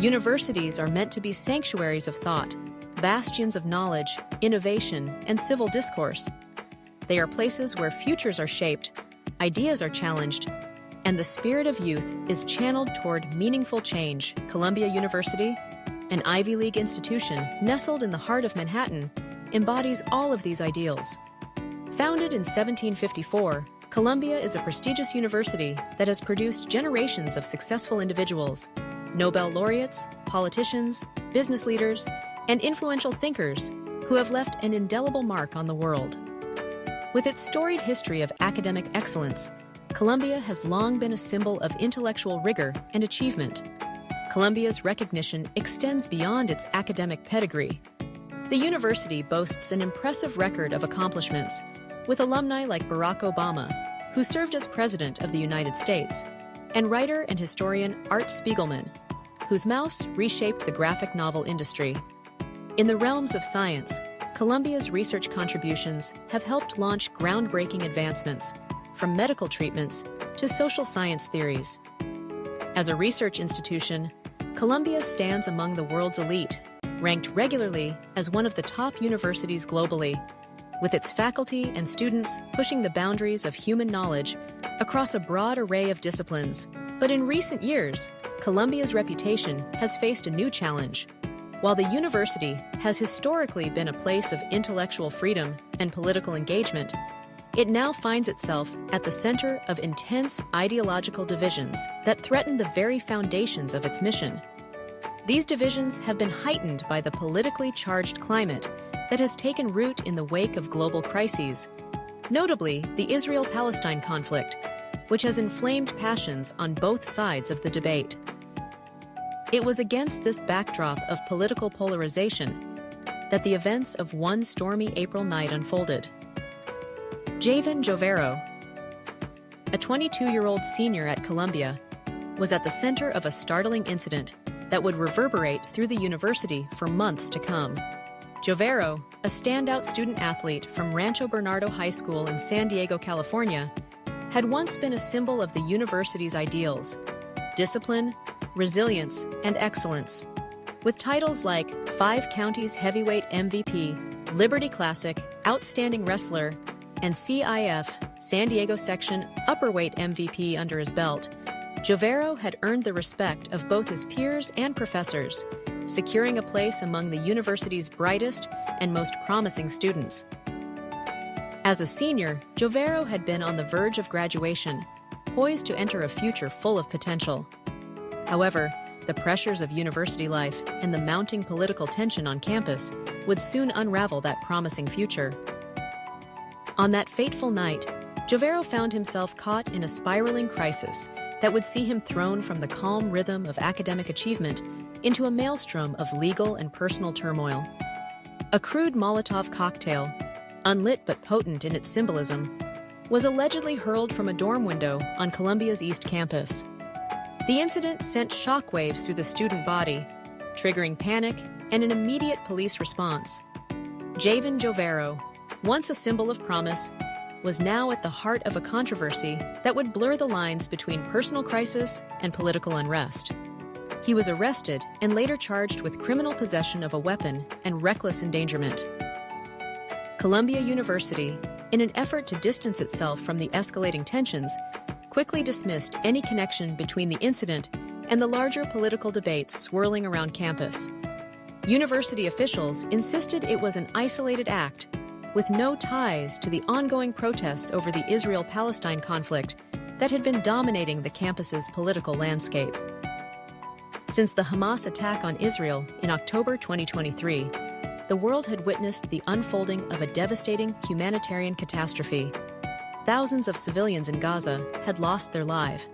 Universities are meant to be sanctuaries of thought, bastions of knowledge, innovation, and civil discourse. They are places where futures are shaped, ideas are challenged, and the spirit of youth is channeled toward meaningful change. Columbia University, an Ivy League institution nestled in the heart of Manhattan, embodies all of these ideals. Founded in 1754, Columbia is a prestigious university that has produced generations of successful individuals, Nobel laureates, politicians, business leaders, and influential thinkers who have left an indelible mark on the world. With its storied history of academic excellence, Columbia has long been a symbol of intellectual rigor and achievement. Columbia's recognition extends beyond its academic pedigree. The university boasts an impressive record of accomplishments, with alumni like Barack Obama, who served as President of the United States, and writer and historian Art Spiegelman, whose mouse reshaped the graphic novel industry. In the realms of science, Columbia's research contributions have helped launch groundbreaking advancements, from medical treatments to social science theories. As a research institution, Columbia stands among the world's elite, ranked regularly as one of the top universities globally, with its faculty and students pushing the boundaries of human knowledge across a broad array of disciplines. But in recent years, Columbia's reputation has faced a new challenge. While the university has historically been a place of intellectual freedom and political engagement, it now finds itself at the center of intense ideological divisions that threaten the very foundations of its mission. These divisions have been heightened by the politically charged climate that has taken root in the wake of global crises, notably the Israel-Palestine conflict, which has inflamed passions on both sides of the debate. It was against this backdrop of political polarization that the events of one stormy April night unfolded. Javen Jovero, a 22-year-old senior at Columbia, was at the center of a startling incident that would reverberate through the university for months to come. Jovero, a standout student-athlete from Rancho Bernardo High School in San Diego, California, had once been a symbol of the university's ideals: discipline, resilience, and excellence. With titles like 5 Counties Heavyweight MVP, Liberty Classic, Outstanding Wrestler, and CIF, San Diego Section Upperweight MVP under his belt, Jovero had earned the respect of both his peers and professors, securing a place among the university's brightest and most promising students. As a senior, Jovero had been on the verge of graduation, poised to enter a future full of potential. However, the pressures of university life and the mounting political tension on campus would soon unravel that promising future. On that fateful night, Jovero found himself caught in a spiraling crisis that would see him thrown from the calm rhythm of academic achievement into a maelstrom of legal and personal turmoil. A crude Molotov cocktail, unlit but potent in its symbolism, was allegedly hurled from a dorm window on Columbia's East Campus. The incident sent shockwaves through the student body, triggering panic and an immediate police response. Javen Jovero, once a symbol of promise, was now at the heart of a controversy that would blur the lines between personal crisis and political unrest. He was arrested and later charged with criminal possession of a weapon and reckless endangerment. Columbia University, in an effort to distance itself from the escalating tensions, quickly dismissed any connection between the incident and the larger political debates swirling around campus. University officials insisted it was an isolated act, with no ties to the ongoing protests over the Israel-Palestine conflict that had been dominating the campus's political landscape. Since the Hamas attack on Israel in October 2023, the world had witnessed the unfolding of a devastating humanitarian catastrophe. Thousands of civilians in Gaza had lost their lives,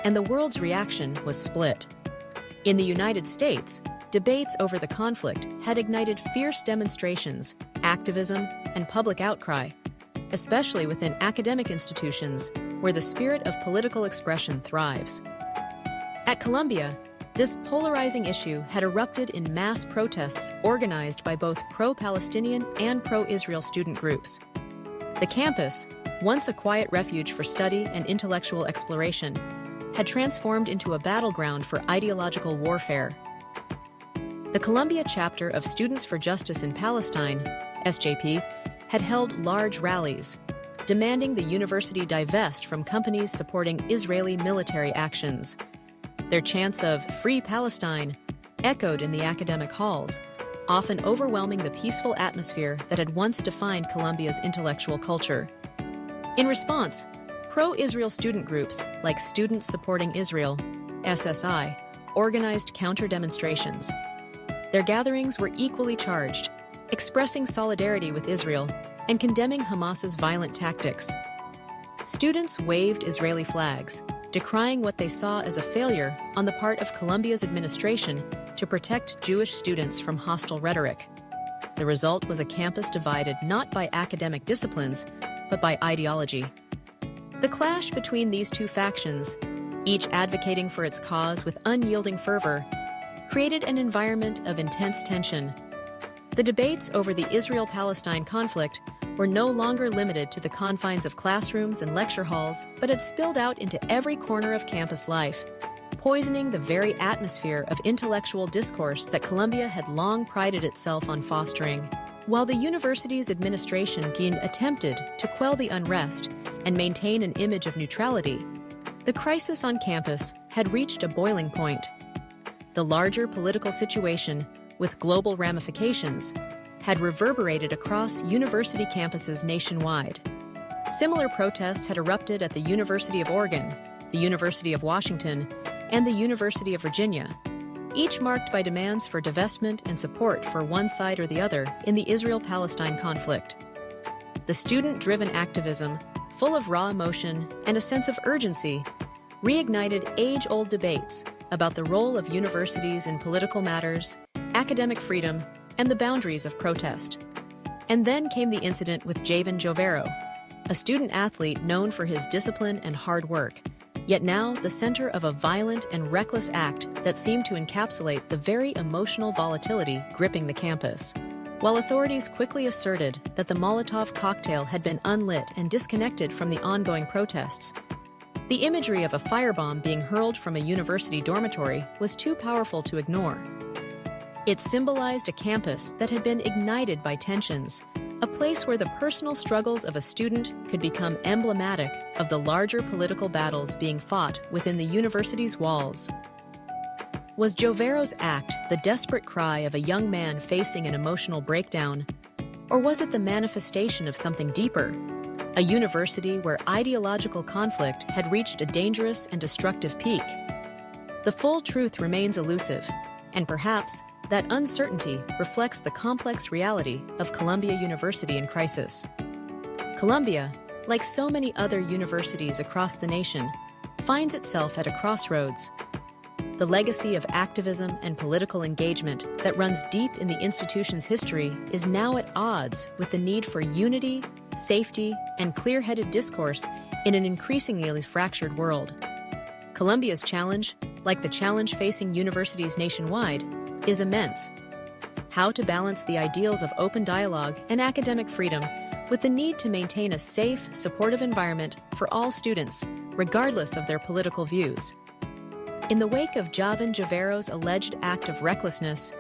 and the world's reaction was split. In the United States, debates over the conflict had ignited fierce demonstrations, activism, and public outcry, especially within academic institutions where the spirit of political expression thrives. At Columbia, this polarizing issue had erupted in mass protests organized by both pro-Palestinian and pro-Israel student groups. The campus, once a quiet refuge for study and intellectual exploration, had transformed into a battleground for ideological warfare. The Columbia chapter of Students for Justice in Palestine, SJP, had held large rallies, demanding the university divest from companies supporting Israeli military actions. Their chants of "Free Palestine" echoed in the academic halls, often overwhelming the peaceful atmosphere that had once defined Columbia's intellectual culture. In response, pro-Israel student groups like Students Supporting Israel, SSI, organized counter-demonstrations. Their gatherings were equally charged, expressing solidarity with Israel and condemning Hamas's violent tactics. Students waved Israeli flags, decrying what they saw as a failure on the part of Columbia's administration to protect Jewish students from hostile rhetoric. The result was a campus divided not by academic disciplines, but by ideology. The clash between these two factions, each advocating for its cause with unyielding fervor, created an environment of intense tension. The debates over the Israel-Palestine conflict were no longer limited to the confines of classrooms and lecture halls, but had spilled out into every corner of campus life, poisoning the very atmosphere of intellectual discourse that Columbia had long prided itself on fostering. While the university's administration attempted to quell the unrest and maintain an image of neutrality, the crisis on campus had reached a boiling point. The larger political situation, with global ramifications, had reverberated across university campuses nationwide. Similar protests had erupted at the University of Oregon, the University of Washington, and the University of Virginia, each marked by demands for divestment and support for one side or the other in the Israel-Palestine conflict. The student-driven activism, full of raw emotion and a sense of urgency, reignited age-old debates about the role of universities in political matters, academic freedom, and the boundaries of protest. And then came the incident with Javen Jovero, a student-athlete known for his discipline and hard work, yet now the center of a violent and reckless act that seemed to encapsulate the very emotional volatility gripping the campus. While authorities quickly asserted that the Molotov cocktail had been unlit and disconnected from the ongoing protests, the imagery of a firebomb being hurled from a university dormitory was too powerful to ignore. It symbolized a campus that had been ignited by tensions, a place where the personal struggles of a student could become emblematic of the larger political battles being fought within the university's walls. Was Jovero's act the desperate cry of a young man facing an emotional breakdown? Or was it the manifestation of something deeper? A university where ideological conflict had reached a dangerous and destructive peak? The full truth remains elusive, and perhaps that uncertainty reflects the complex reality of Columbia University in crisis. Columbia, like so many other universities across the nation, finds itself at a crossroads. The legacy of activism and political engagement that runs deep in the institution's history is now at odds with the need for unity, safety, and clear-headed discourse in an increasingly fractured world. Columbia's challenge, like the challenge facing universities nationwide, is immense. How to balance the ideals of open dialogue and academic freedom with the need to maintain a safe, supportive environment for all students, regardless of their political views. In the wake of Javen Jovero's alleged act of recklessness,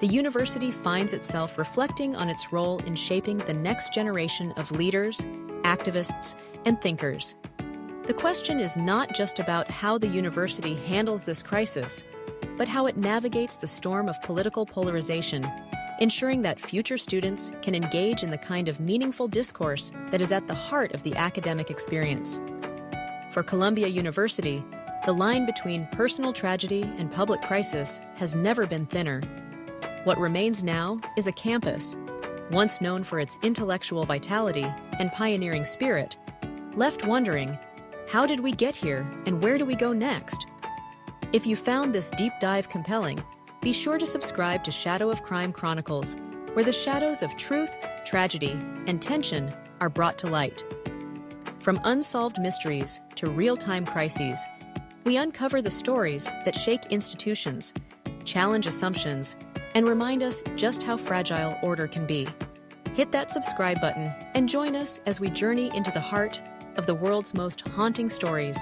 the university finds itself reflecting on its role in shaping the next generation of leaders, activists, and thinkers. The question is not just about how the university handles this crisis, but how it navigates the storm of political polarization, ensuring that future students can engage in the kind of meaningful discourse that is at the heart of the academic experience. For Columbia University, the line between personal tragedy and public crisis has never been thinner. What remains now is a campus, once known for its intellectual vitality and pioneering spirit, left wondering, how did we get here and where do we go next? If you found this deep dive compelling, be sure to subscribe to Shadow of Crime Chronicles, where the shadows of truth, tragedy, and tension are brought to light. From unsolved mysteries to real-time crises, we uncover the stories that shake institutions, challenge assumptions, and remind us just how fragile order can be. Hit that subscribe button and join us as we journey into the heart of the world's most haunting stories.